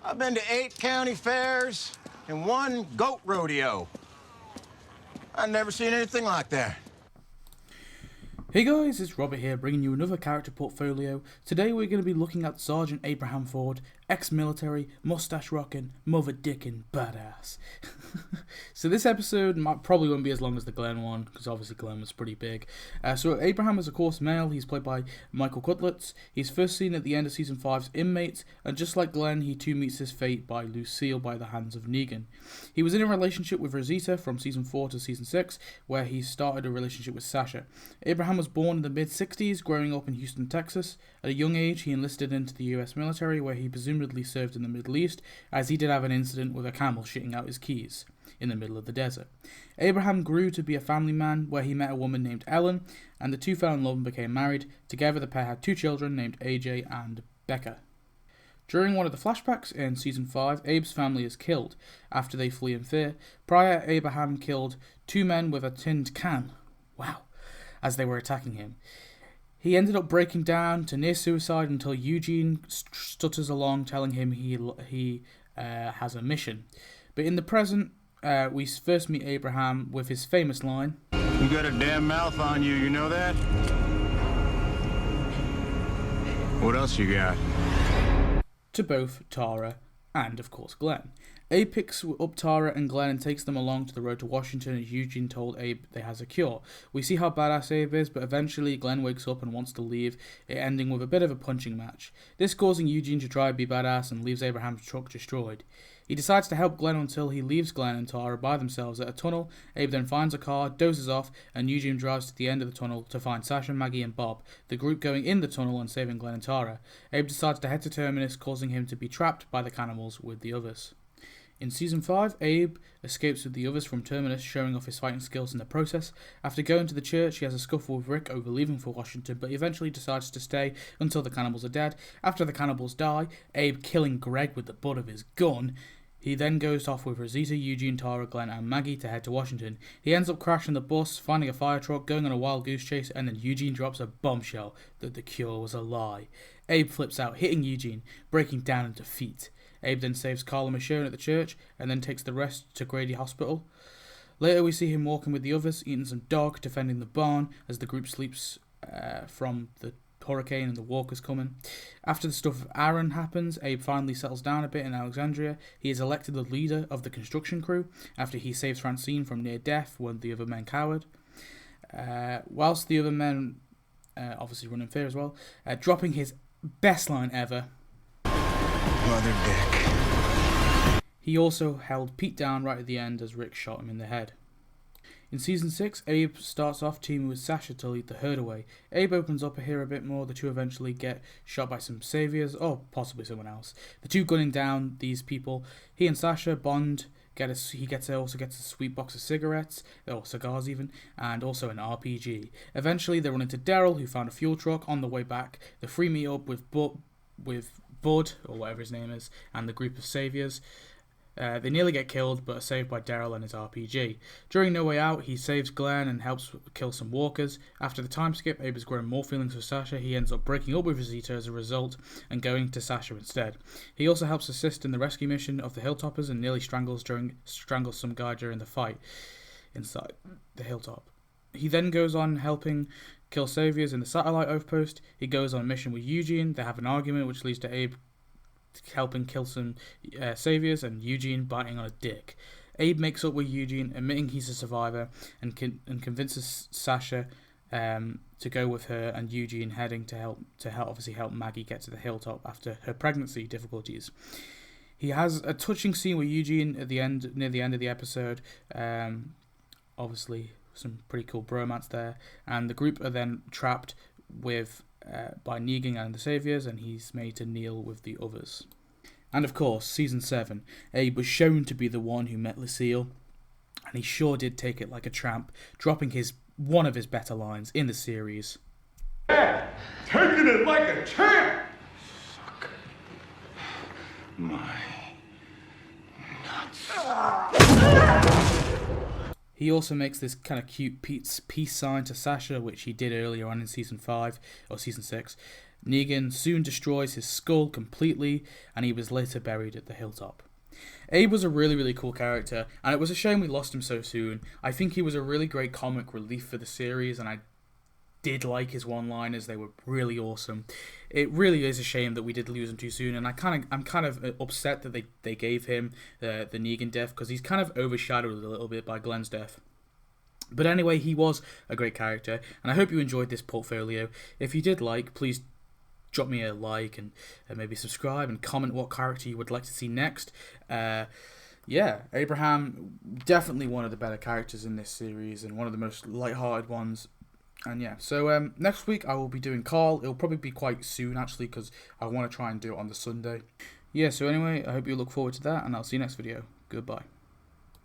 I've been to 8 county fairs and 1 goat rodeo. I've never seen anything like that. Hey guys, it's Robert here, bringing you another character portfolio. Today we're going to be looking at Sergeant Abraham Ford, ex-military, mustache-rocking, mother-dicking badass. So this episode probably won't be as long as the Glenn one, because obviously Glenn was pretty big. So Abraham is of course male. He's played by Michael Cutlets. He's first seen at the end of Season 5's Inmates, and just like Glenn, he too meets his fate by Lucille by the hands of Negan. He was in a relationship with Rosita from Season 4 to Season 6, where he started a relationship with Sasha. Abraham was born in the mid-60s, growing up in Houston, Texas. At a young age, he enlisted into the US military, where he presumably served in the Middle East, as he did have an incident with a camel shitting out his keys in the middle of the desert. Abraham grew to be a family man, where he met a woman named Ellen, and the two fell in love and became married. Together, the pair had 2 children named AJ and Becca. During one of the flashbacks in Season 5, Abe's family is killed after they flee in fear. Prior, Abraham killed 2 men with a tinned can. Wow. As they were attacking him. He ended up breaking down to near suicide until Eugene stutters along, telling him he has a mission. But in the present, we first meet Abraham with his famous line, You got a damn mouth on you, you know that? What else you got? to both Tara and, of course, Glenn. Abe picks up Tara and Glenn and takes them along to the road to Washington as Eugene told Abe they has a cure. We see how badass Abe is, but eventually Glenn wakes up and wants to leave, it ending with a bit of a punching match. This causing Eugene to try and be badass and leaves Abraham's truck destroyed. He decides to help Glenn until he leaves Glenn and Tara by themselves at a tunnel. Abe then finds a car, dozes off, and Eugene drives to the end of the tunnel to find Sasha, Maggie and Bob, the group going in the tunnel and saving Glenn and Tara. Abe decides to head to Terminus, causing him to be trapped by the cannibals with the others. In Season 5, Abe escapes with the others from Terminus, showing off his fighting skills in the process. After going to the church, he has a scuffle with Rick over leaving for Washington, but he eventually decides to stay until the cannibals are dead. After the cannibals die, Abe killing Greg with the butt of his gun, he then goes off with Rosita, Eugene, Tara, Glenn and Maggie to head to Washington. He ends up crashing the bus, finding a fire truck, going on a wild goose chase, and then Eugene drops a bombshell that the cure was a lie. Abe flips out, hitting Eugene, breaking down in defeat. Abe then saves Carla Michonne at the church, and then takes the rest to Grady Hospital. Later we see him walking with the others, eating some dog, defending the barn, as the group sleeps from the hurricane and the walkers coming. After the stuff with Aaron happens, Abe finally settles down a bit in Alexandria. He is elected the leader of the construction crew, after he saves Francine from near death when the other men cowered. Whilst the other men obviously run in fear as well, dropping his best line ever, Mother dick. He also held Pete down right at the end as Rick shot him in the head. In Season 6, Abe starts off teaming with Sasha to lead the herd away. Abe opens up here a bit more. The two eventually get shot by some saviors, or possibly someone else. The two gunning down these people. He and Sasha bond. He also gets a sweet box of cigarettes, or cigars even, and also an RPG. Eventually, they run into Daryl, who found a fuel truck on the way back. They free meet up with Bud, or whatever his name is, and the group of saviors. They nearly get killed, but are saved by Daryl and his RPG. During No Way Out, he saves Glenn and helps kill some walkers. After the time skip, Abe has grown more feelings for Sasha. He ends up breaking up with Rosita as a result, and going to Sasha instead. He also helps assist in the rescue mission of the Hilltoppers, and nearly strangles some guy during the fight inside the hilltop. He then goes on helping kill saviors in the satellite outpost. He goes on a mission with Eugene. They have an argument which leads to Abe helping kill some saviors and Eugene biting on a dick. Abe makes up with Eugene, admitting he's a survivor, and convinces Sasha to go with her and Eugene, heading to help Maggie get to the hilltop after her pregnancy difficulties. He has a touching scene with Eugene at the end, near the end of the episode. Obviously, some pretty cool bromance there, and the group are then trapped by Negan and the Saviors, and he's made to kneel with the others. And of course, Season 7, Abe was shown to be the one who met Lucille, and he sure did take it like a tramp, dropping one of his better lines in the series. Yeah, taking it like a champ! Fuck. My nuts. He also makes this kind of cute peace sign to Sasha, which he did earlier on in Season 5, or Season 6. Negan soon destroys his skull completely, and he was later buried at the hilltop. Abe was a really, really cool character, and it was a shame we lost him so soon. I think he was a really great comic relief for the series, and I did like his one-liners. They were really awesome. It really is a shame that we did lose him too soon, and I'm kind of upset that they gave him the Negan death, because he's kind of overshadowed a little bit by Glenn's death. But anyway, he was a great character, and I hope you enjoyed this portfolio. If you did like, please drop me a like and maybe subscribe and comment what character you would like to see next. Yeah, Abraham, definitely one of the better characters in this series and one of the most light-hearted ones. And yeah, so next week I will be doing Carl. It'll probably be quite soon, actually, because I want to try and do it on the Sunday. Yeah, so anyway, I hope you look forward to that, and I'll see you next video. Goodbye.